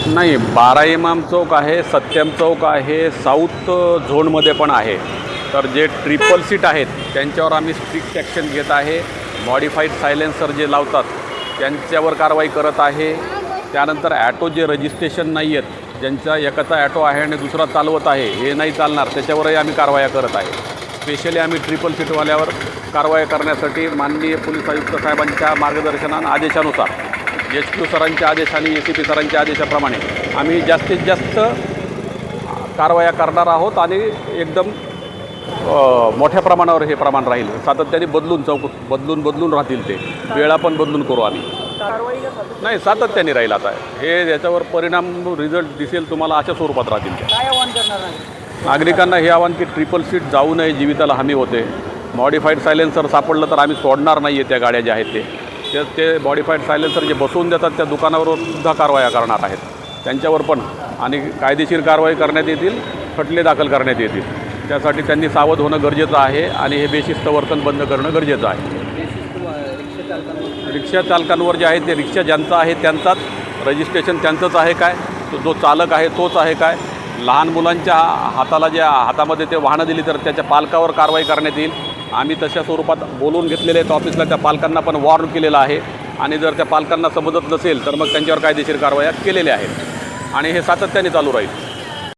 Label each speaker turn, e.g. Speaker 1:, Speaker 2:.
Speaker 1: नाही, 12 इमाम चौक आहे, सत्यम चौक आहे, साऊथ झोनमध्ये पण आहे. तर जे ट्रिपल सीट आहेत त्यांच्यावर आम्ही स्ट्रिक्ट ॲक्शन घेत आहे. मॉडिफाईड सायलेन्सर जे लावतात त्यांच्यावर कारवाई करत आहे. त्यानंतर ॲटो जे रजिस्ट्रेशन नाही आहेत, ज्यांचा एकाचा ॲटो आहे आणि दुसरा चालवत आहे, हे नाही चालणार, त्याच्यावरही आम्ही कारवाया करत आहे. स्पेशली आम्ही ट्रिपल सीटवाल्यावर कारवाया करण्यासाठी माननीय पोलीस आयुक्त साहेबांच्या मार्गदर्शनानं आदेशानुसार HQ सरांच्या आदेशाने ACP सरांच्या आदेशाप्रमाणे आम्ही जास्तीत जास्त कारवाया करणार आहोत आणि एकदम मोठ्या प्रमाणावर हे प्रमाण राहील. सातत्याने बदलून राहतील. ते वेळा पण बदलून करू आम्ही. नाही, सातत्याने राहील. आता हे याच्यावर परिणाम रिझल्ट दिसेल तुम्हाला अशा स्वरूपात राहतील.
Speaker 2: काय आव्हान करणार
Speaker 1: नागरिकांना हे आव्हान की ट्रिपल सीट जाऊ नये, जीविताला हानी होते. मॉडिफाईड सायलेन्सर सापडलं तर आम्ही सोडणार नाही आहे. त्या गाड्या ज्या आहेत ते मॉडिफाईड सायलेन्सर जे बसवून देतात त्या दुकानावर सुद्धा कारवाया करणार आहेत. त्यांच्यावर पण आणि कायदेशीर कारवाई करण्यात येतील, खटले दाखल करण्यात येतील. त्यासाठी त्यांनी सावध होणं गरजेचं आहे आणि हे बेशिस्त वर्तन बंद करणं गरजेचं आहे. रिक्षा चालकांवर जे आहे ते रिक्षा ज्यांचा आहे त्यांचाच, रजिस्ट्रेशन त्यांचंच आहे काय, तो जो चालक आहे तोच आहे काय. लहान मुलांच्या हातामध्ये ते वाहनं दिली तर त्याच्या पालकावर कारवाई करण्यात येईल. आम्ही तशा स्वरूपात बोलून घेतलेले आहेत ऑफिसला. त्या पालकांना पण वॉर्न केलेलं आहे आणि जर त्या पालकांना समजत नसेल तर मग त्यांच्यावर कायदेशीर कारवाया केलेल्या आहेत आणि हे सातत्याने चालू राहील.